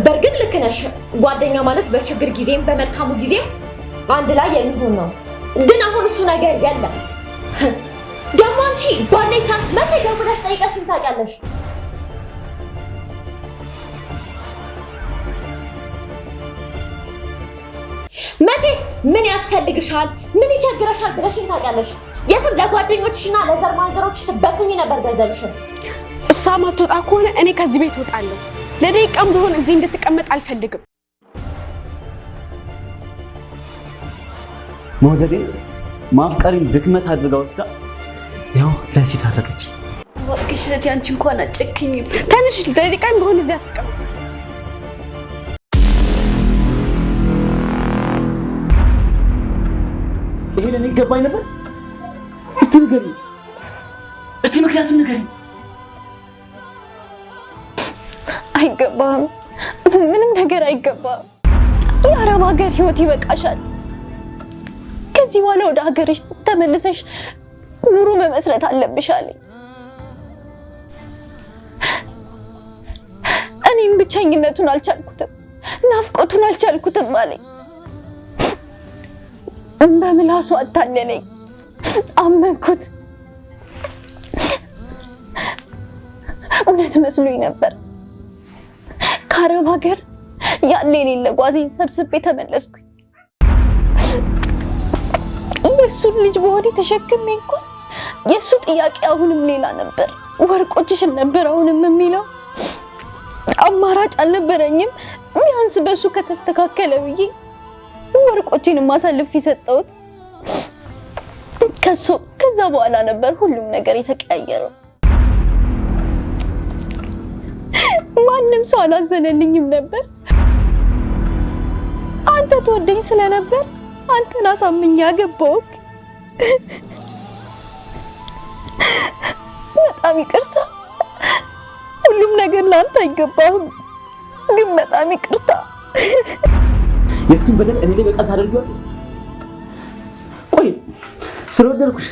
በርግጥ ልክ ነሽ ጓደኛ ማለት በችግር ጊዜም በመልካሙ ጊዜም አንድ ላይ የሚሆን ነው ግን አሁን እሱ ነገር የለም ደግሞ አንቺ ባለይ ሰዓት መቼ ደውለሽ ጠይቀሽኝ ታውቂያለሽ መቼስ ምን ያስፈልግሻል ምን ይቸግረሻል ብለሽኝ ታውቂያለሽ የትም ለጓደኞችሽና ለዘር ማንዘሮችሽ ትበትኝ ነበር ገንዘብሽን እሷ ማትወጣ ከሆነ እኔ ከዚህ ቤት እወጣለሁ ለደቂቃም ቢሆን እዚህ እንድትቀመጥ አልፈልግም መውደዴ ማፍቀሪን ድክመት አድርጋ ወስዳ ያው ለዚህ ታረቀች ወቅሽት ያንቺ እንኳን አጨክኝ ትንሽ ለደቂቃም ቢሆን እዚህ አትቀመጥ ይሄ ለኔ ይገባኝ ነበር እስቲ ንገሪኝ እስቲ ምክንያቱም ንገሪኝ አይገባም ምንም ነገር አይገባም የአረብ ሀገር ህይወት ይበቃሻል ከዚህ በኋላ ወደ ሀገርሽ ተመልሰሽ ኑሮ መመስረት አለብሽ አለኝ እኔም ብቸኝነቱን አልቻልኩትም ናፍቆቱን አልቻልኩትም አለኝ በምላሱ አታለለኝ አመንኩት እውነት መስሎኝ ነበር ከአረብ ሀገር ያለ የሌለ ጓዜን ሰብስቤ ተመለስኩኝ የሱን ልጅ በሆዴ ተሸክሜ እንኳን የሱ ጥያቄ አሁንም ሌላ ነበር ወርቆችሽን ነበር አሁንም የሚለው አማራጭ አልነበረኝም ቢያንስ በሱ ከተስተካከለ ብዬ ወርቆችን ማሳልፍ ይሰጠውት ከዛ በኋላ ነበር ሁሉም ነገር የተቀያየረው ማንም ሰው አላዘነልኝም ነበር አንተ ተወደኝ ስለነበር አንተን አሳምኜ አገባሁክ በጣም ይቅርታ ሁሉም ነገር ላንተ አይገባህም ግን በጣም ይቅርታ የሱን በደል እኔ ላይ በቃ ታደርጊዋለሽ ቆይ ስለወደድኩሽ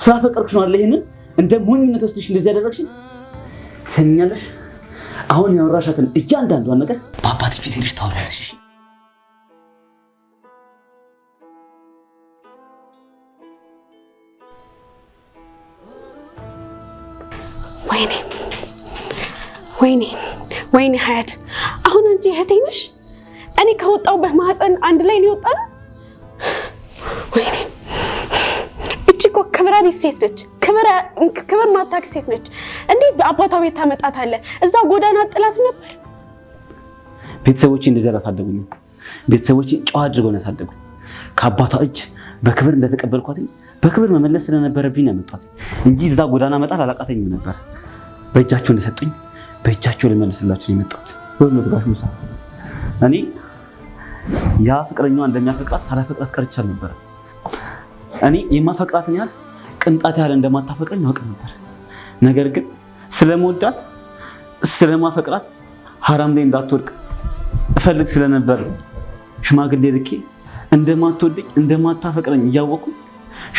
ስላፈቀርኩሽ ነው አይደል ይሄንን እንደ ሞኝነት ወስደሽ እንደዚህ ያደረግሽኝ ሰኛለሽ አሁን ያወራሻትን እያንዳንዷን ነገር በአባትሽ ፊት ሄደሽ ታወራለሽ እሺ ወይኔ ሀያት አሁን እንጂ እህቴ ነሽ እኔ ከወጣው በማህፀን አንድ ላይ ሊወጣ ነው ወይኔ እቺ እኮ ክብረ ቢስ ሴት ነች ክብር ማታክ ሴት ነች እንዴት በአባቷ ቤት ታመጣታለ እዛ ጎዳና ጥላት ነበር ቤተሰቦቼ እንደዛ ያሳደጉኝ ቤተሰቦቼ ጨዋ አድርገው ያሳደጉኝ ከአባቷ እጅ በክብር እንደተቀበልኳት በክብር መመለስ ስለነበረብኝ ነው መጣት እንጂ እዛ ጎዳና መጣል አላቃተኝም ነበር በእጃቸው እንደሰጡኝ በእጃቸው ለመለስላችሁ ነው የመጣሁት ወይስ ጋሽ ሙሳ እኔ ያ ፍቅረኛዋ እንደሚያፈቅራት ሳላፈቅራት ቀርቻል ነበር እኔ የማፈቅራትን ያህል ቅንጣት ያህል እንደማታፈቅረኝ አውቅ ነበር ነገር ግን ስለምወዳት ስለማፈቅራት ሐራም ላይ እንዳትወድቅ እፈልግ ስለነበር ሽማግሌ ልኬ እንደማትወደኝ እንደማታፈቅረኝ እያወቅኩ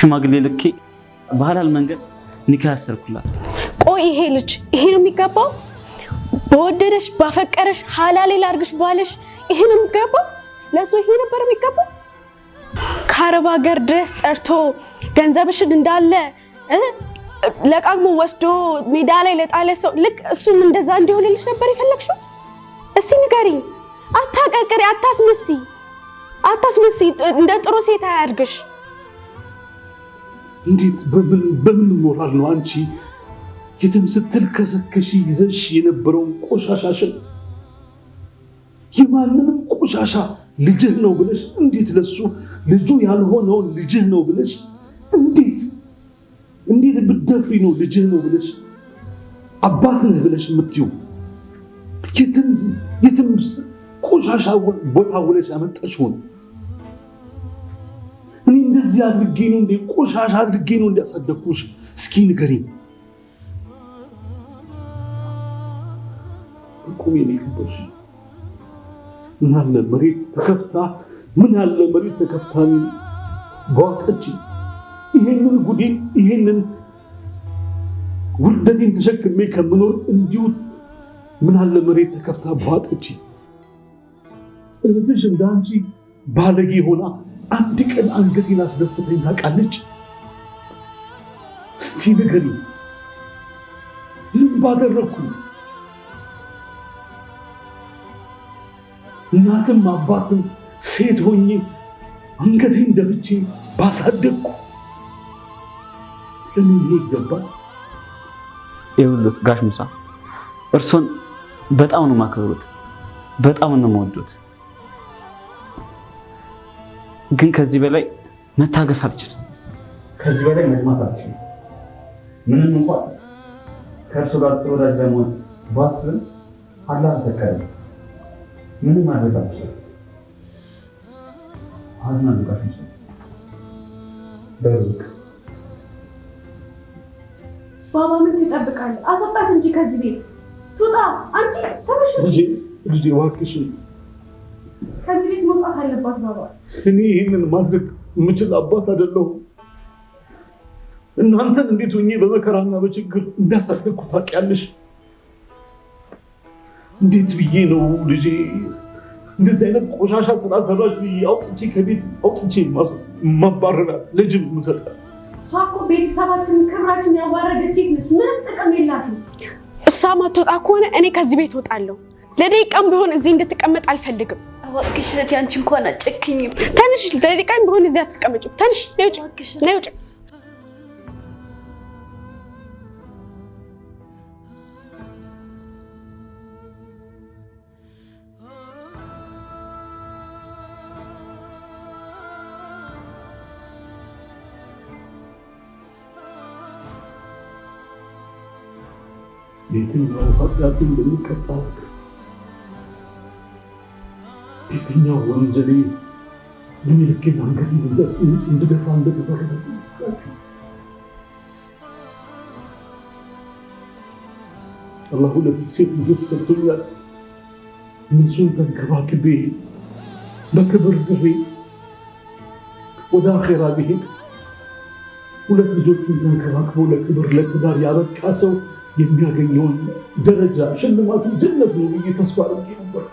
ሽማግሌ ልኬ በሐላል መንገድ ኒካ ያሰርኩላት ቆይ ይሄ ልጅ ይሄ ነው የሚገባው በወደደሽ ባፈቀረሽ ሐላል ላርግሽ ባለሽ ይሄ ነው የሚገባው ለሱ ይሄ ነበር የሚገባው ከአረብ ሀገር ድረስ ጠርቶ ገንዘብሽን እንዳለ ለቃቅሞ ወስዶ ሜዳ ላይ ለጣለሽ ሰው ልክ እሱም እንደዛ እንዲሆንልሽ ነበር የፈለግሽው እስቲ ንገሪኝ አታቀርቅሪ አታስመስይ እንደ ጥሩ ሴት አያርግሽ እንዴት በምን ሞራል ነው አንቺ የትም ስትል ከሰከሽ ይዘሽ የነበረው ቆሻሻሽን የማንንም ቆሻሻ ልጅህ ነው ብለሽ እንዴት ለሱ ልጁ ያልሆነው ልጅህ ነው ብለሽ እንዴት ብትደፍሪ ነው ልጅህ ነው ብለሽ አባት ነህ ብለሽ የምትይው የትም ቆሻሻ ቦታ ብለሽ ያመጣሽው እኔ እንደዚህ አድርጌ ነው እንደ ቆሻሻ አድርጌ ነው እንዲያሳደግኩሽ እስኪ ንገሪኝ ቁሚ ልይሽ ምን አለ መሬት ተከፍታ ባጣች ይሄንን ጉዴን ይሄንን ውርደቴን ተሸክሜ ከምኖር እንዲሁ ምን አለ መሬት ተከፍታ ባጣች እህትሽ እንዳንቺ ባለጌ ሆና አንድ ቀን አንገቴን አስደፍተኝ ታውቃለች? እስቲ ንገሪኝ፣ ምን ባደረግኩ? እናትም አባትም ሴት ሆኜ አንገቴን ደፍቼ ባሳደግኩ ለምን ይገባል? ይኸውልዎት ጋሽ ሙሳ፣ እርሶን በጣም ነው የማከብሩት፣ በጣም ነው የምወዱት። ግን ከዚህ በላይ መታገስ አልችልም። ከዚህ በላይ መስማት አልችልም። ምንም እንኳን ከእርሱ ጋር ጥሩ ወዳጅ ለመሆን ባስብም አላህ አልፈቀደም። ምንም ማድረግ አልችልም። አዝናለሁ ጋሽ ሙሳ። በሩቅ ባባ ምን ትጠብቃለህ? አስወጣት እንጂ ከዚህ ቤት ትውጣ። አንቺ ተመሽ ልጄ እባክሽ፣ ከዚህ ቤት መውጣት አለባት ባባ። እኔ ይህንን ማድረግ የምችል አባት አይደለሁም። እናንተን እንዴት ሆኜ በመከራና በችግር እንዳሳደግኩ ታውቂያለሽ። እንዴት ብዬ ነው ልጄ እንደዚህ አይነት ቆሻሻ ስራ ሰራሽ ብዬ አውጥቼ ከቤት አውጥቼ ማባረራት ልጅም ምሰጣት? እሷ እኮ ቤተሰባችን ክብራችን ያዋረደች ሴት ነች። ምንም ጥቅም የላትም። እሷ ማትወጣ ከሆነ እኔ ከዚህ ቤት እወጣለሁ። ለደቂቃም ቢሆን እዚህ እንድትቀመጥ አልፈልግም። እባክሽ እህቴ፣ አንቺ እንኳን አጨክኝም። ተንሽ፣ ለደቂቃም ቢሆን እዚህ አትቀመጭም። ተንሽ፣ ነይ ውጭ፣ ነይ ውጭ። የትኛው ኃጢአትን እንደሚቀጣ የትኛው ወንጀሌ ልኬን አንገቴን እንድደፋ እንደተደረገ አላህ ሁለት ሴት ልጆች ሰጥቶኛል። እነሱን ተንከባክቤ በክብር ድሬ ወደ አኼራ ብሄድ ሁለት ልጆቹን ተንከባክቦ ለክብር ለትዳር ያበቃ ሰው የሚያገኘውን ደረጃ ሽልማቱ ጀነት ነው ብዬ ተስፋ አድርጌ ነበር።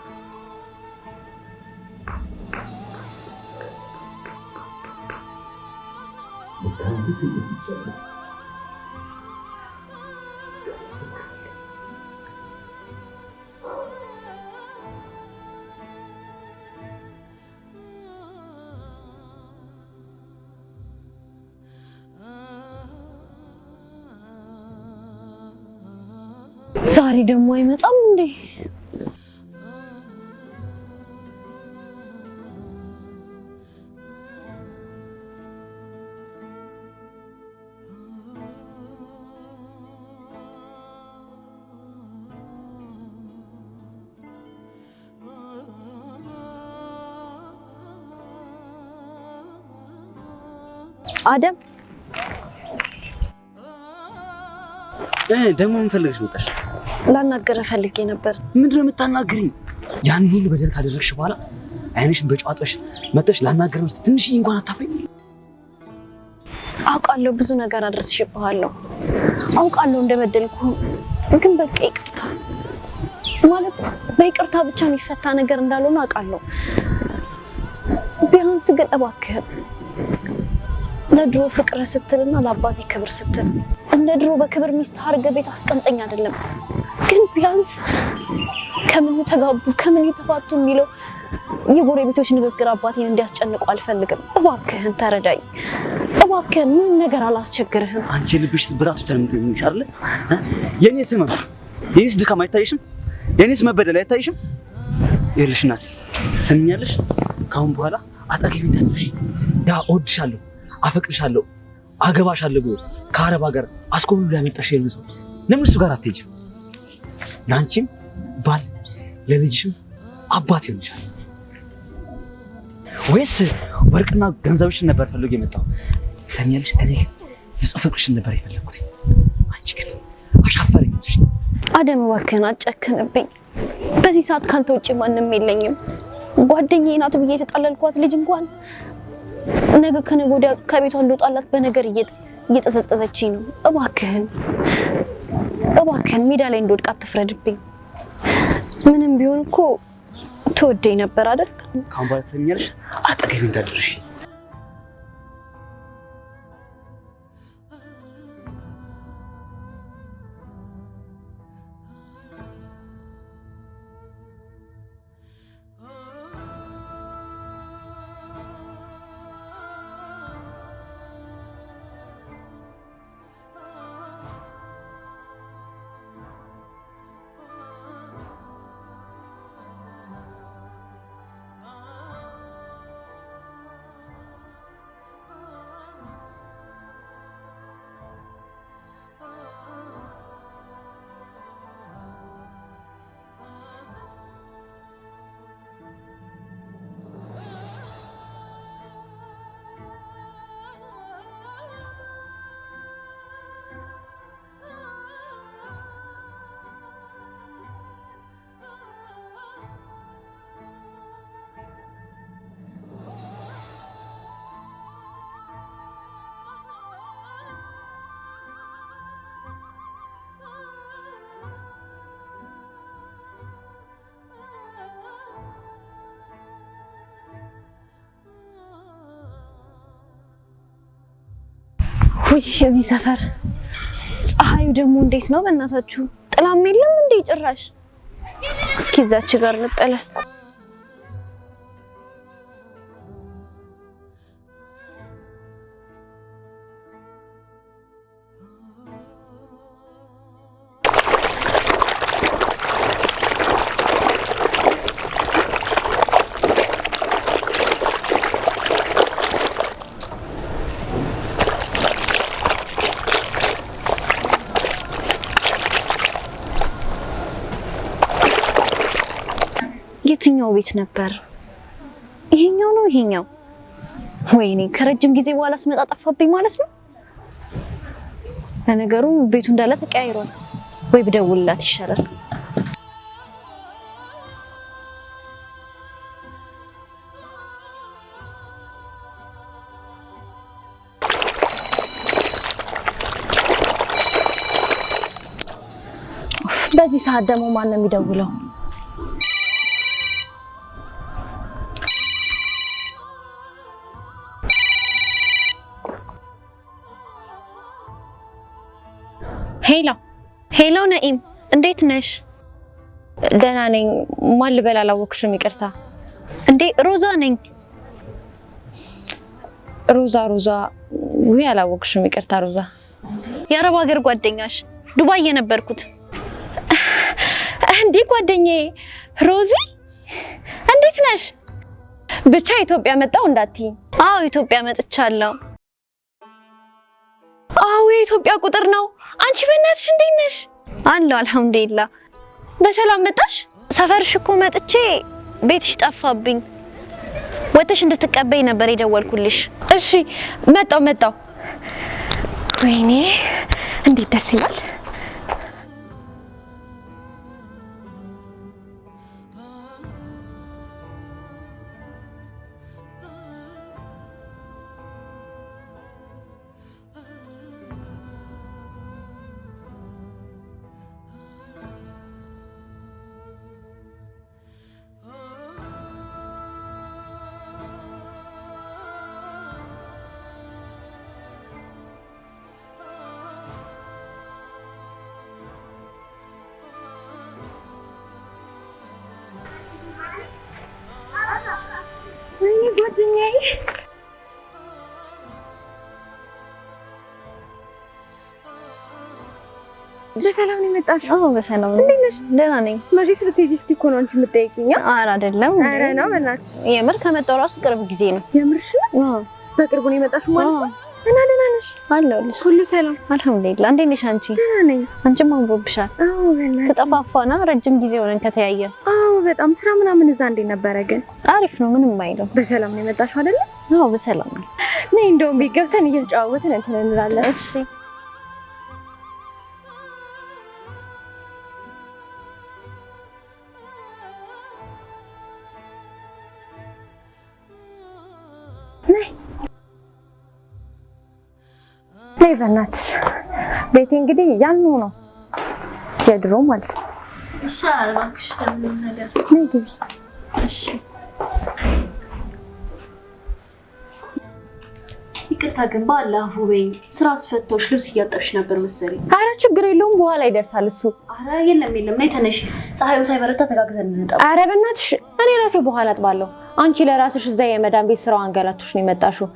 ዛሬ ደግሞ አይመጣም እንዴ? አደም ደግሞ ምን ፈልገሽ መጣሽ? ላናገርህ ፈልጌ ነበር። ምንድነው የምታናግሪኝ? ያን ሁሉ በደል ካደረግሽ በኋላ አይንሽን በጨዋታሽ መጥተሽ ላናገር ነው። ትንሽ እንኳን አታፍሪም? አውቃለሁ ብዙ ነገር አድርሼብሃለሁ። አውቃለሁ እንደበደልኩ፣ ግን በቃ ይቅርታ ማለት በይቅርታ ብቻ የሚፈታ ነገር እንዳልሆነ አውቃለሁ። ቢያንስ ግን እባክህ ለድሮ ፍቅር ስትልና ለአባቴ ክብር ስትል እንደ ድሮ በክብር ሚስት አድርገህ ቤት አስቀምጠኝ አይደለም፣ ግን ቢያንስ ከምን ተጋቡ ከምን ተፋቱ የሚለው የጎረቤቶች ንግግር አባቴን እንዲያስጨንቁ አልፈልግም። እባክህን ተረዳኝ። እባክህን ምን ነገር አላስቸግርህም። አንቺ ልብሽ ስብራቶች አልምትምሽ አይደል? የኔ ስም የኔስ ድካም አይታይሽም? የኔስ መበደል አይታይሽም? ይኸውልሽ እናቴ ሰምኛለሽ፣ ካሁን በኋላ አጠገቤ እንዳትደርሺ። ያ እወድሻለሁ፣ አፈቅርሻለሁ፣ አገባሻለሁ ብሎ ከአረብ ሀገር አስኮብሎ ሊያመጣሽ ሰው ለምን እሱ ጋር አትሄጂም? ለአንቺም ባል ለልጅሽም አባት ይሆንሻል። ወይስ ወርቅና ገንዘብሽን ነበር ፈልጎ የመጣው? ሰምኛለሽ፣ እኔ ግን ንጹህ ፍቅርሽን ነበር የፈለኩት። አንቺ ግን አሻፈረኝሽ። አደም እባክህን አጨክንብኝ። በዚህ ሰዓት ካንተ ውጭ ማንም የለኝም። ጓደኛዬ ናት ብዬ የተጣለልኳት ልጅ እንኳን ነገ ከነገ ወዲያ ከቤቷ እንደወጣላት በነገር እየጠዘጠዘችኝ ነው። እባክህን ሜዳ ላይ እንደወድቅ አትፍረድብኝ። ምንም ቢሆን እኮ ትወደኝ ነበር አይደል? ካሁን በኋላ ትሰሚኛለሽ? አጠገቤ እንዳትደርሺ። ውይ እዚህ ሰፈር ፀሐዩ ደግሞ እንዴት ነው በእናታችሁ? ጥላም የለም እንዴ ጭራሽ? እስኪ እዛች ጋር ልጠለል። የትኛው ቤት ነበር? ይሄኛው ነው ይሄኛው? ወይኔ ከረጅም ጊዜ በኋላ ስመጣ ጠፋብኝ ማለት ነው። ለነገሩ ቤቱ እንዳለ ተቀያይሯል። ወይ ብደውልላት ይሻላል። በዚህ ሰዓት ደግሞ ማን ነው የሚደውለው? ሄሎ ነኢም፣ እንዴት ነሽ? ደህና ነኝ። ማን ልበል አላወቅሽም? ይቅርታ። እንዴ ሮዛ ነኝ። ሮዛ ወይ አላወቅሽም? ይቅርታ ሮዛ። የአረብ ሀገር ጓደኛሽ ዱባይ የነበርኩት። እንዴ ጓደኛዬ ሮዚ እንዴት ነሽ? ብቻ ኢትዮጵያ መጣው እንዳትዪ። አዎ ኢትዮጵያ መጥቻለሁ። አዎ የኢትዮጵያ ቁጥር ነው። አንቺ በእናትሽ እንዴት ነሽ? አለሁ አልሐምዱሊላህ። በሰላም መጣሽ? ሰፈርሽ እኮ መጥቼ ቤትሽ ጠፋብኝ። ወጥሽ እንድትቀበይ ነበር የደወልኩልሽ። እሺ መጣው። ወይኔ እንዴት ደስ ይላል። ወይኔ ጓደኛዬ በሰላም ነው የመጣሽው? አዎ በሰላም ነው። እንዴት ነሽ? ደህና ነኝ። መቼ ስትሄጂ እስቲ እኮ ነው አንቺ የምትጠይቂኝ? ኧረ አይደለም። ኧረ ነው በእናትሽ። የምር ከመጣሁ እራሱ ቅርብ ጊዜ ነው። የምርሽ ነው? አዎ በቅርቡ ነው የመጣሽው ማለት ነው? እና ደህና ነሽ? አለሁልሽ። ሁሉ ሰላም አልሐምዱሊላህ። እንዴት ነሽ አንቺ? ደህና ነኝ። አንቺም አምሮብሻል። አዎ በእናትሽ። ተጠፋፋና ረጅም ጊዜ ሆነን ከተያየን። አዎ በጣም። ስራ ምናምን እዛ እንዴት ነበረ ግን? አሪፍ ነው፣ ምንም አይለው። በሰላም ነው የመጣሽው አይደለ? አዎ በሰላም ነው። ነይ እንደውም ቤት ገብተን እየተጨዋወትን እንትን እንላለን። እሺ ነይ በእናትሽ። ቤቴ እንግዲህ ያንኑ ነው የድሮ ማለት ነው። እሺ አልባክሽ። ለምን ነገር ነይ ግቢ። እሺ ይቅርታ ግን ባላሁ በይ ስራ አስፈቶሽ ልብስ እያጠብሽ ነበር መሰለኝ። አረ ችግር የለውም በኋላ ይደርሳል እሱ። አረ የለም ነይ ተነሽ፣ ፀሐዩ ሳይበረታ ተጋግዘን እንጠብ። አረ በእናትሽ እኔ ራሴ በኋላ አጥባለሁ። አንቺ ለራስሽ እዛ የመዳን ቤት ስራው አንገላቱሽ ነው የመጣሽው።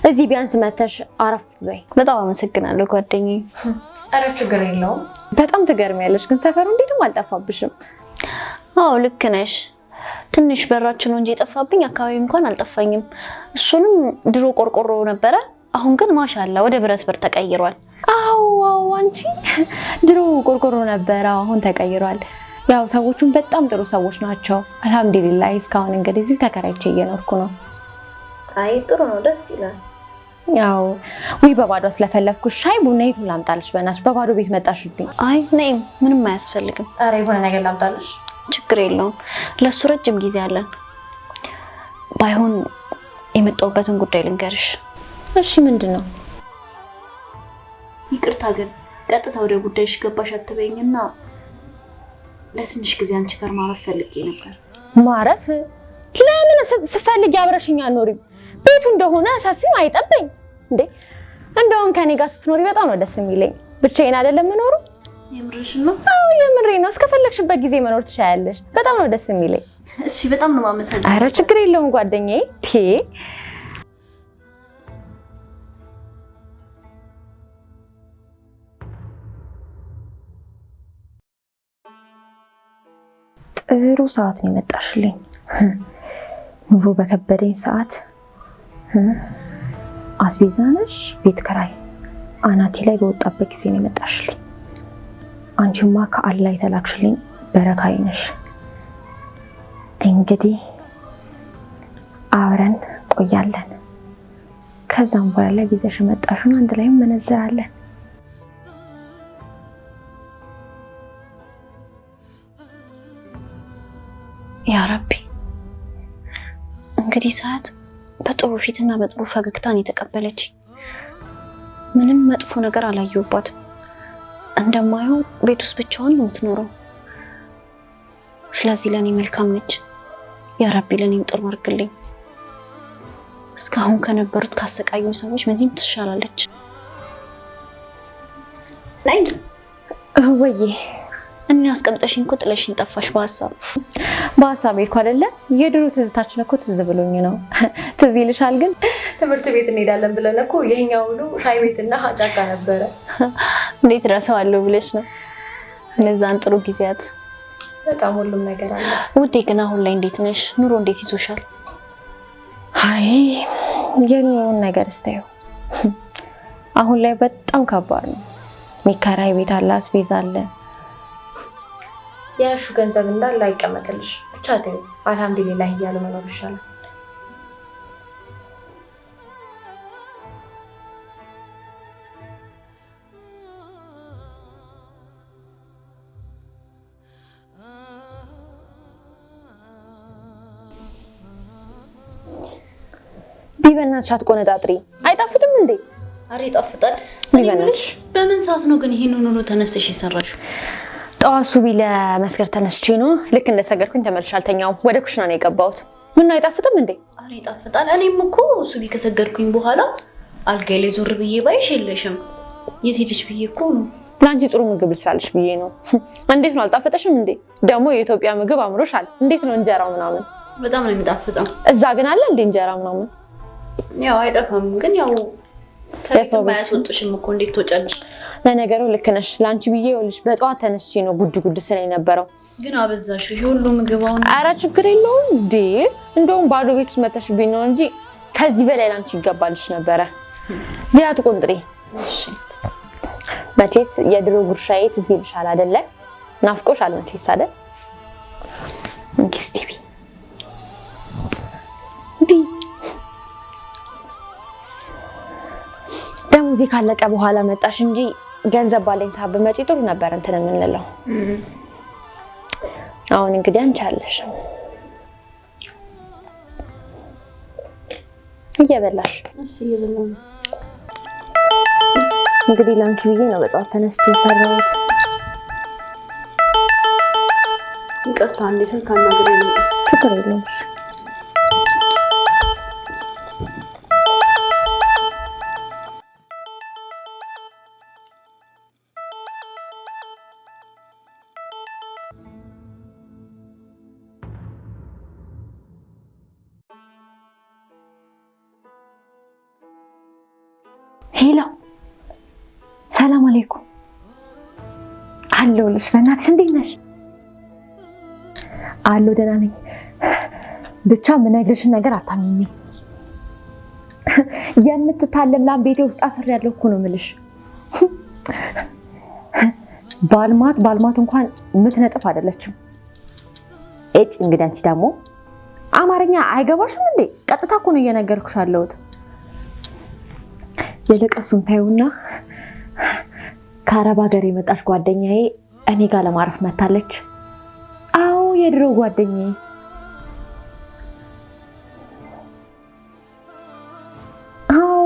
እዚህ ቢያንስ መተሽ አረፍ በይ። በጣም አመሰግናለሁ ጓደኛዬ። አረ ችግር የለውም። በጣም ትገርሚያለሽ ግን ሰፈሩ እንዴትም አልጠፋብሽም። አዎ ልክ ነሽ። ትንሽ በራችን ነው እንጂ የጠፋብኝ አካባቢ እንኳን አልጠፋኝም። እሱንም ድሮ ቆርቆሮ ነበረ፣ አሁን ግን ማሻአላ ወደ ብረት በር ተቀይሯል። አዎ አንቺ ድሮ ቆርቆሮ ነበረ፣ አሁን ተቀይሯል። ያው ሰዎቹም በጣም ጥሩ ሰዎች ናቸው። አልሐምዱሊላህ እስካሁን እንግዲህ እዚህ ተከራይቼ እየኖርኩ ነው። አይ ጥሩ ነው፣ ደስ ይላል። ያው ወይ በባዶ ስለፈለፍኩሽ ሻይ ቡና የቱን ላምጣልሽ? በእናትሽ በባዶ ቤት መጣሽብኝ። አይ ነይም ምንም አያስፈልግም። አረ የሆነ ነገር ላምጣልሽ። ችግር የለውም፣ ለሱ ረጅም ጊዜ አለን። ባይሆን የመጣሁበትን ጉዳይ ልንገርሽ። እሺ ምንድነው? ይቅርታ ግን ቀጥታ ወደ ጉዳይሽ ገባሽ አትበይኝና ለትንሽ ጊዜ አንቺ ጋር ማረፍ ፈልጌ ነበር። ማረፍ? ለምን ስፈልግ አብረሽኝ አትኖሪም? ቤቱ እንደሆነ ሰፊው አይጠበኝ እንዴ? እንደውም ከኔ ጋር ስትኖሪ በጣም ነው ደስ የሚለኝ። ብቻዬን አይደለም የምኖረው። የምርሽን ነው? አዎ የምሬ ነው። እስከፈለግሽበት ጊዜ መኖር ትችያለሽ። በጣም ነው ደስ የሚለኝ። እሺ በጣም ነው ማመሰግነው። አረ ችግር የለውም ጓደኛዬ። ጥሩ ሰዓት ነው የመጣሽልኝ። ኑሮ በከበደኝ ሰዓት አስቤዛ ነሽ፣ ቤት ኪራይ አናቴ ላይ በወጣበት ጊዜ ነው የመጣሽልኝ። አንቺማ ከአላህ የተላክሽልኝ በረካዬ ነሽ። እንግዲህ አብረን ቆያለን። ከዛም በኋላ ጊዜሽ መጣሽን አንድ ላይ መነዘራለን። ያ ረቢ እንግዲህ ሰዓት በጥሩ ፊትና በጥሩ ፈገግታን የተቀበለች ምንም መጥፎ ነገር አላየሁባትም። እንደማየው ቤት ውስጥ ብቻዋን ነው የምትኖረው። ስለዚህ ለኔ መልካም ነች። ያ ረቢ ለኔም ጥሩ አድርግልኝ። እስካሁን ከነበሩት ካሰቃዩ ሰዎች መቼም ትሻላለች። ላይ ወይዬ እኔ አስቀምጠሽኝ እኮ ጥለሽኝ ጠፋሽ። በሀሳብ ሄድኩ አይደለ? የድሮ ትዝታችን እኮ ትዝ ብሎኝ ነው። ትዝ ይልሻል? ግን ትምህርት ቤት እንሄዳለን ብለን እኮ የኛው ሁሉ ሻይ ቤትና ጫካ ነበረ። እንዴት ረሳዋለሁ ብለሽ ነው እነዛን ጥሩ ጊዜያት። በጣም ሁሉም ነገር አለ። ውዴ ግን አሁን ላይ እንዴት ነሽ? ኑሮ እንዴት ይዞሻል? አይ የኑሮውን ነገር እስታየው አሁን ላይ በጣም ከባድ ነው። ሚከራይ ቤት አለ፣ አስቤዛ አለ። ያሹ ገንዘብ እንዳለ አይቀመጥልሽ። ብቻ ተይው አልሐምዱሊላህ እያሉ መኖር ይሻላል። ቢበናትሽ አትቆነጣጥሪ። አይጣፍጥም እንዴ? አሬ ይጣፍጣል። ቢበናትሽ በምን ሰዓት ነው ግን ይሄን ሆኖ ተነስተሽ ይሰራሽው? ጠዋት ሱቢ ለመስገድ ተነስቼ ነው። ልክ እንደሰገድኩኝ ተመልሼ አልተኛውም። ወደ ኩሽና ነው የገባሁት። ምን ነው አይጣፍጥም እንዴ? አሬ ይጣፍጣል። እኔም እኮ ሱቢ ከሰገድኩኝ በኋላ አልጋዬ ላይ ዞር ብዬ ባይሽ የለሽም የት ሄድሽ ብዬ እኮ ነው። ለአንቺ ጥሩ ምግብ ልስራልሽ ብዬ ነው። እንዴት ነው አልጣፈጠሽም እንዴ? ደግሞ የኢትዮጵያ ምግብ አምሮሻል። እንዴት ነው እንጀራው ምናምን? በጣም ነው የሚጣፍጠው። እዛ ግን አለ እንዴ እንጀራ ምናምን? ያው አይጠፋም፣ ግን ያው ከሰው ባያስወጡሽም እኮ እንዴት ትወጫለሽ? ለነገሩ ልክ ነሽ። ለአንቺ ብዬ ይኸውልሽ በጠዋት ተነስቼ ነው ጉድ ስለኝ ነበረው። ግን አበዛሽ ይሄ ሁሉ ምግብ አሁን። ኧረ ችግር የለውም እንዴ። እንደውም ባዶ ቤት ውስጥ መተሽብኝ ነው እንጂ ከዚህ በላይ ላንቺ ይገባልሽ ነበረ። ቢያት ቆንጥሪ። እሺ መቼስ የድሮ ጉርሻዬ ትዝ ይልሻል አይደለ? ናፍቆሻል መቼስ አይደል? እንኪስ ቲቪ ደሞዜ ካለቀ በኋላ መጣሽ እንጂ ገንዘብ ባለኝ ሰዓት ብትመጪ ጥሩ ነበር እንትን የምንለው። አሁን እንግዲህ አንቺ አለሽ እየበላሽ። እሺ እየበላሁ ነው። እንግዲህ ላንቺ ብዬ ነው በጠዋት ተነስቼ የሰራሁት። ይቅርታ እንዴ ስልክ አናግሬ ነው። ችግር የለውም። ሄሎ፣ ሰላም አለይኩም። አለሁልሽ። በእናትሽ እንዴት ነሽ? አለሁ፣ ደህና ነኝ። ብቻ የምነግርሽን ነገር አታምኚም። የምትታለም ላም ቤቴ ውስጥ አስሬያለሁ እኮ ነው የምልሽ። ባልማት እንኳን የምትነጥፍ አይደለችም። እጭ እንግዲህ አንቺ ደግሞ አማርኛ አይገባሽም እንዴ? ቀጥታ እኮ ነው እየነገርኩሽ ያለሁት። የለቀሱን ታዩና ከአረብ ሀገር የመጣች ጓደኛዬ እኔ ጋር ለማረፍ መታለች። አዎ የድሮ ጓደኛዬ። አዎ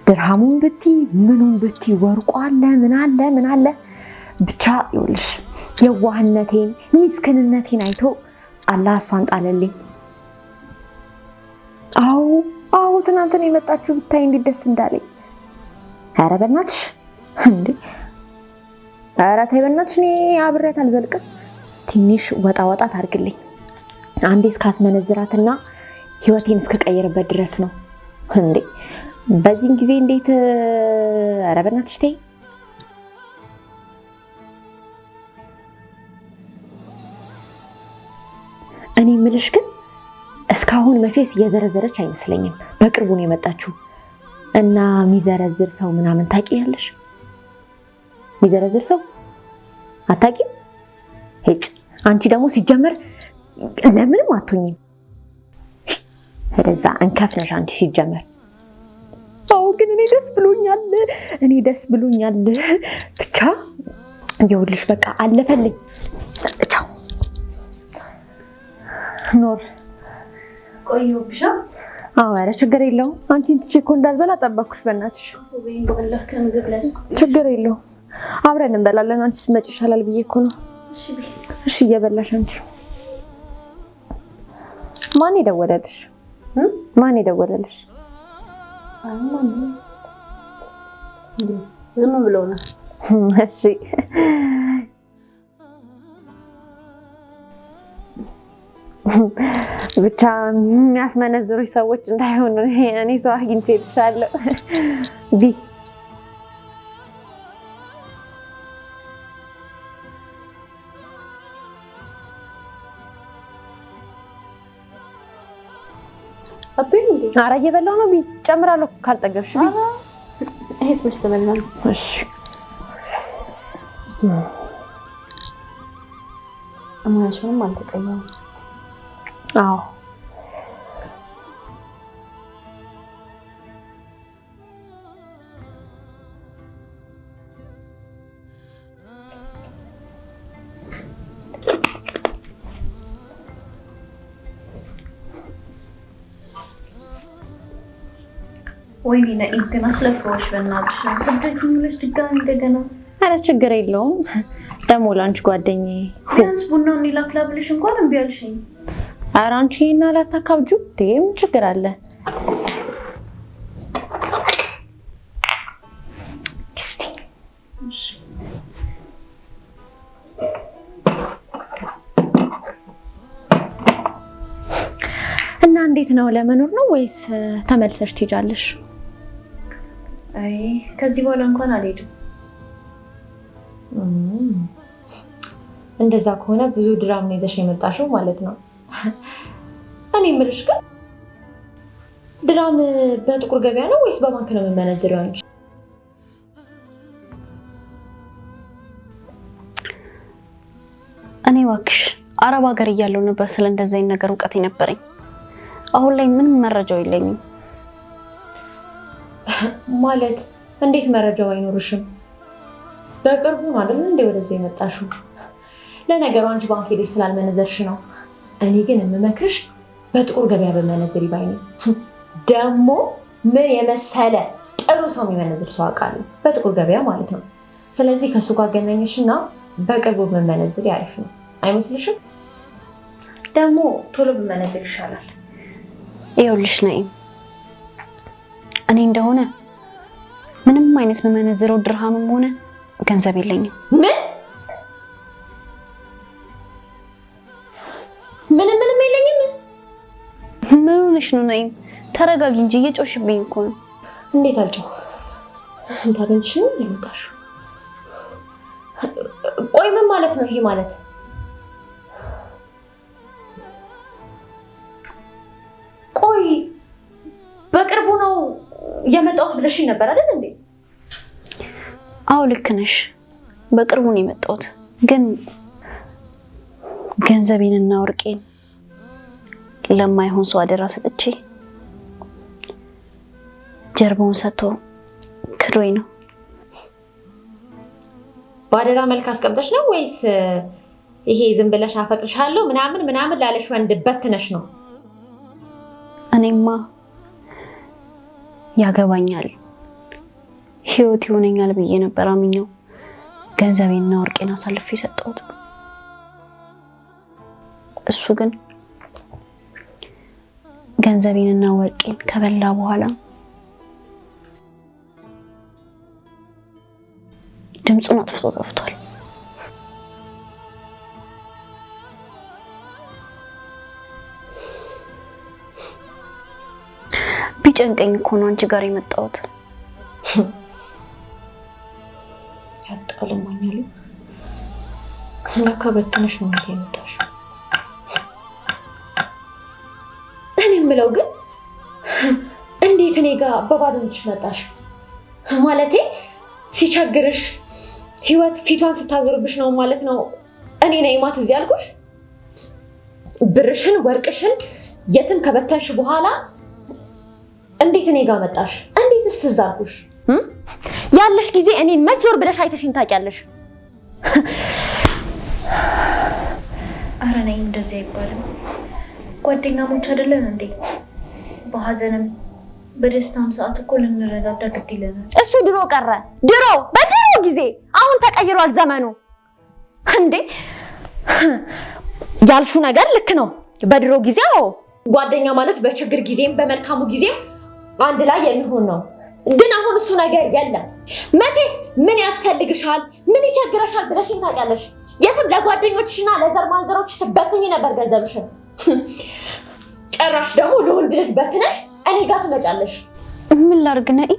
ድርሃሙን ብቲ ምኑን ብቲ ወርቁ አለ ምን አለ ብቻ ይኸውልሽ የዋህነቴን ሚስክንነቴን አይቶ አላህ እሷን ጣለልኝ። አዎ ትናንትን የመጣችሁ ብታይ እንዴት ደስ እንዳለኝ። ኧረ በእናትሽ እንዴ! ኧረ ተይ በእናትሽ፣ እኔ አብሬያት አልዘልቅም። ትንሽ ወጣ ታርግልኝ አንዴ እስካስመነዝራትና ህይወቴን እስከቀየርበት ድረስ ነው እንዴ። በዚህን ጊዜ እንዴት? ኧረ በእናትሽ ተይ። እኔ የምልሽ ግን እስካሁን መቼስ የዘረዘረች አይመስለኝም። በቅርቡ ነው የመጣችው እና የሚዘረዝር ሰው ምናምን ታውቂያለሽ? የሚዘረዝር ሰው አታውቂም? ሄጭ አንቺ ደግሞ ሲጀመር ለምንም አትሆኝም። ወደዛ እንከፍ ነሽ አንቺ ሲጀመር። አዎ ግን እኔ ደስ ብሎኛል። ብቻ ይኸውልሽ በቃ አለፈልኝ። ቻው ኖር ቆየሁብሻ። አዎ ኧረ ችግር የለውም። አንቺን ትቼ እኮ እንዳልበላ ጠበቅኩሽ። በእናትሽ ችግር የለውም፣ አብረን እንበላለን። አንቺ ስትመጪ ይሻላል ብዬ እኮ ነው። እሺ እየበላሽ አንቺ። ማን የደወለልሽ? ዝም ብለው ነው። እሺ ብቻ የሚያስመነዝሩሽ ሰዎች እንዳይሆኑ እኔ ሰው አግኝቼልሻለሁ። ኧረ እየበላሁ ነው። ጨምራለሁ ካልጠገብሽ። ይሄስ መች ተበላ? እሺ አማሽም አልተቀየም። አዎ ወይኔ ነኢም ግን አስለፈውሽ። በእናትሽ ስደት ምንሽ ድጋሚ እንደገና። ኧረ ችግር የለውም ደግሞ ለአንቺ ጓደኛዬ ቢያንስ ቡናውን ላፍላ ብልሽ እንኳን እምቢ አልሽኝ። ኧረ አንቺ ይሄን አላታካብጁ። ምን ችግር አለ? እና እንዴት ነው? ለመኖር ነው ወይስ ተመልሰሽ ትሄጃለሽ? አይ ከዚህ በኋላ እንኳን አልሄድም። እንደዛ ከሆነ ብዙ ድራም ነው ይዘሽ የመጣሽው ማለት ነው። እኔ የምልሽ ግን ድራም በጥቁር ገበያ ነው ወይስ በባንክ ነው የምመነዝረው አንቺ? እኔ እባክሽ አረብ ሀገር እያለሁ ነበር ስለ እንደዛ አይነት ነገር እውቀት የነበረኝ። አሁን ላይ ምንም መረጃው የለኝም። ማለት እንዴት መረጃው አይኖርሽም? በቅርቡ ማለት ነው እንደ ወደዚህ የመጣሽው። ለነገሩ አንቺ ባንክ ሄደሽ ስላልመነዘርሽ ነው። እኔ ግን የምመክርሽ በጥቁር ገበያ በመነዘር ይባይኝ። ደግሞ ምን የመሰለ ጥሩ ሰው የሚመነዝር ሰው አውቃለሁ፣ በጥቁር ገበያ ማለት ነው። ስለዚህ ከሱ ጋር ገናኝሽና በቅርቡ መመነዝር ያሪፍ ነው አይመስልሽም? ደግሞ ቶሎ ብመነዝር ይሻላል። ይኸውልሽ ነይም እኔ እንደሆነ ምንም አይነት መመነዝረው ድርሃምም ሆነ ገንዘብ የለኝም። ምንም የለኝም? ምን ሆነሽ ነው ነይም? ተረጋጊ እንጂ እየጮሽብኝ እኮ ነው። እንዴት አልጮህ? እንዳንቺ ነው የመጣሽው? ቆይ ምን ማለት ነው ይሄ ማለት? ቆይ በቅርቡ ነው የመጣሁት ብለሽኝ ነበር አይደል እንዴ? አዎ ልክ ነሽ። በቅርቡ ነው የመጣሁት፣ ግን ገንዘቤንና ወርቄን ለማይሆን ሰው አደራ ሰጥቼ ጀርባውን ሰጥቶ ክዶኝ ነው። በአደራ መልክ አስቀምጠሽ ነው ወይስ ይሄ ዝም ብለሽ አፈቅርሻለሁ ምናምን ላለሽ ወንድ በትነሽ ነው? እኔማ ያገባኛል ህይወት ይሆነኛል ብዬ ነበር አምኜው ገንዘቤንና ወርቄን አሳልፌ ሰጠሁት። እሱ ግን ገንዘቤንና ወርቄን ከበላ በኋላ ድምፁን አጥፍቶ ጠፍቷል። ቢጨንቀኝ እኮ ነው አንቺ ጋር የመጣሁት። ያጣልማኛል። ለካ በትነሽ ነው የመጣሽ። እኔ የምለው ግን እንዴት እኔ ጋር በባዶ እጅሽ መጣሽ? ማለቴ ሲቸግርሽ ህይወት ፊቷን ስታዞርብሽ ነው ማለት ነው እኔ ነኝ ማት እዚህ ያልኩሽ? ብርሽን ወርቅሽን የትም ከበተንሽ በኋላ እንዴት እኔ ጋር መጣሽ? እንዴትስ ትዝ አልኩሽ? ያለሽ ጊዜ እኔን መች ዞር ብለሽ አይተሽኝ ታውቂያለሽ? ኧረ ነይ እንደዚህ አይባልም። ጓደኛሞች አይደለን እንዴ? በሀዘንም በደስታም ሰዓት እኮ ልንረዳዳ ግድ ይለናል። እሱ ድሮ ቀረ፣ ድሮ በድሮ ጊዜ። አሁን ተቀይሯል ዘመኑ። እንዴ ያልሹ ነገር ልክ ነው። በድሮ ጊዜ ጓደኛ ማለት በችግር ጊዜም በመልካሙ ጊዜም አንድ ላይ የሚሆን ነው። ግን አሁን እሱ ነገር የለም። መቼስ ምን ያስፈልግሻል፣ ምን ይቸግረሻል ብለሽኝ ታውቂያለሽ? የትም ለጓደኞችሽና ለዘር ማንዘሮችሽ ትበትኝ ነበር ገንዘብሽን። ጭራሽ ደግሞ ለወንድ ልጅ በትነሽ እኔ ጋር ትመጫለሽ። ምን ላድርግ ነይ?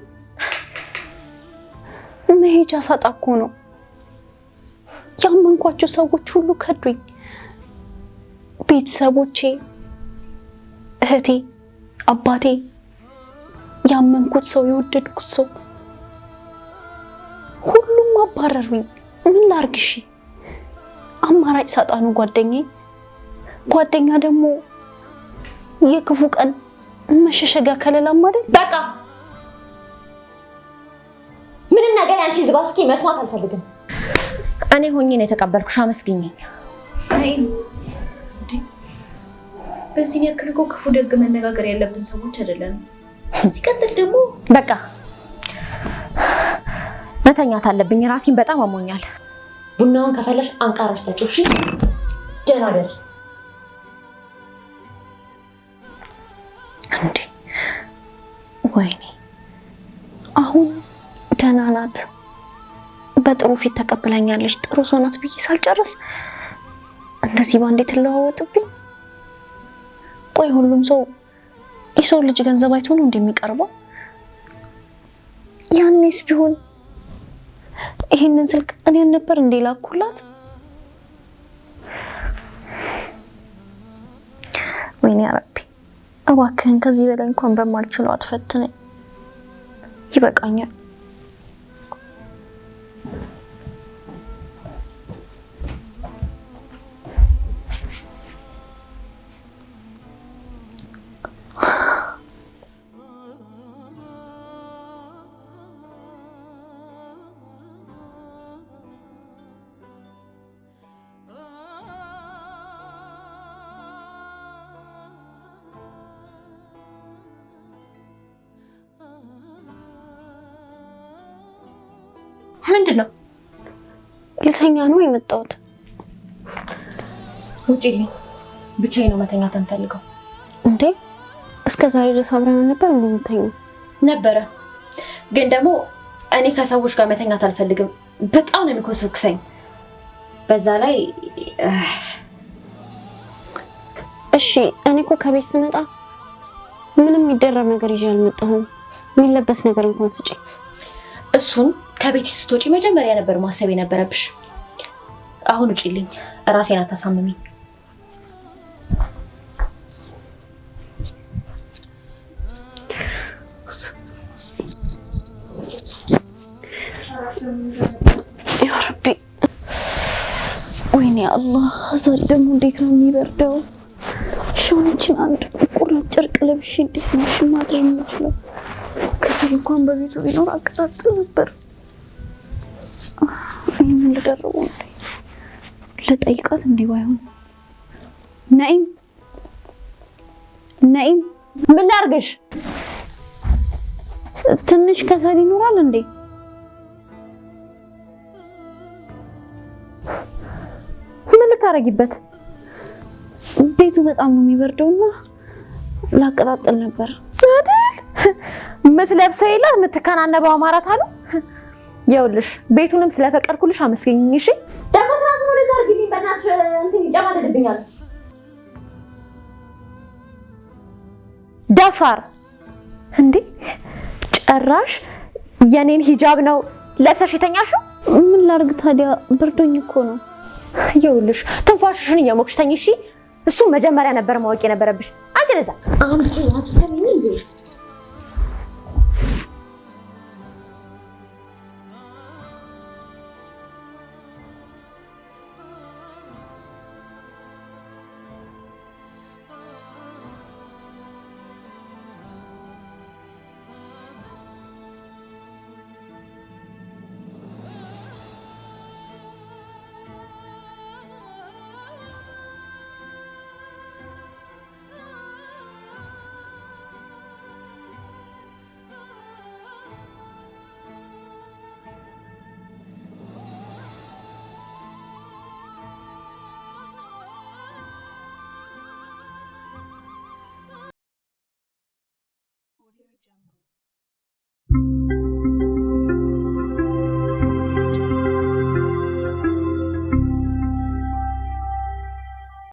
መሄጃ ሳጣ እኮ ነው። ያመንኳቸው ሰዎች ሁሉ ከዱኝ። ቤተሰቦቼ፣ እህቴ፣ አባቴ፣ ያመንኩት ሰው፣ የወደድኩት ሰው ሁሉም አባረሩኝ። ምን ላድርግ? እሺ አማራጭ ሳጣ ነው ጓደኛዬ። ጓደኛ ደግሞ የክፉ ቀን መሸሸጊያ ከለላም አይደል? በቃ ምንም ነገር ያንቺ ዝባስኪ መስማት አልፈልግም። እኔ ሆኜ ነው የተቀበልኩሽ። አመስግኝኝ። አይ በዚህ ያክል እኮ ክፉ ደግ መነጋገር ያለብን ሰዎች አይደለንም። ሲቀጥል ደግሞ በቃ መተኛት አለብኝ። ራሴን በጣም አሞኛል። ቡናውን ከፈለሽ አንቃራሽ ጠጪው። እሺ ደህና ደሪ። እንዴ ወይኔ አሁን ደህና ናት፣ በጥሩ ፊት ተቀበላኛለች፣ ጥሩ ሰው ናት ብዬ ሳልጨርስ እንደዚህ ባንዴ ትለዋወጥብኝ። ቆይ ሁሉም ሰው የሰው ልጅ ገንዘብ አይቶ ነው እንደሚቀርበው? ያኔስ ቢሆን ይሄንን ስልክ እኔ ነበር እንዴ ላኩላት? ወይኔ አረቢ እባክህን ከዚህ በላይ እንኳን በማልችለው አትፈትነኝ። ይበቃኛል። ምንድን ነው? ልተኛ ነው የመጣሁት። ውጪልኝ። ብቻዬን ነው መተኛት እንፈልገው። እንዴ እስከ ዛሬ ድረስ አብረን ነበር እንደምተኛው ነበረ። ግን ደግሞ እኔ ከሰዎች ጋር መተኛት አልፈልግም። በጣም ነው የሚኮሰኩሰኝ። በዛ ላይ እሺ እኔ እኮ ከቤት ስመጣ ምንም የሚደረብ ነገር ይዤ አልመጣሁም። የሚለበስ ነገር እንኳን ስጪ። እሱን ከቤት ስትወጪ መጀመሪያ ነበር ማሰብ የነበረብሽ። አሁን ውጪልኝ፣ ራሴን አታሳምሚኝ። ያ ረቢ ወይኔ አላህ ዛሬ ደግሞ እንዴት ነው የሚበርደው? ሾነችን አንድ ቁራጭ ጨርቅ ለብሼ እንዴት ነው ማድረግ የምችለው? ከሰል እንኳን በቤቱ ቢኖር አቀጣጥል ነበር። ምን ልደርበው እንዴ? ልጠይቃት እንዴ? ባይሆን ነይም ምን ላድርግሽ? ትንሽ ከሰል ይኖራል እንዴ? ምን ልታረጊበት? ቤቱ በጣም ነው የሚበርደውና ላቀጣጥል ነበር አይደል? የምትለብሰው የለ የምትከናነበው አማራት አሉ። ይኸውልሽ ቤቱንም ስለፈቀድኩልሽ አመስገኝኝ። እሺ ደግሞ ትራስ ነው ለታርግልኝ። በእናትሽ እንትን ይጨማደድብኛል። ደፋር እንዴ! ጭራሽ የኔን ሂጃብ ነው ለብሰሽ የተኛሽው? ምን ላድርግ ታዲያ ብርዶኝ እኮ ነው። ይኸውልሽ ትንፋሽሽን እየሞቅሽ ተኝ። እሺ እሱ መጀመሪያ ነበር ማወቅ የነበረብሽ። አንቺ ለዛ አሁን ትራስ ከምን እንዴ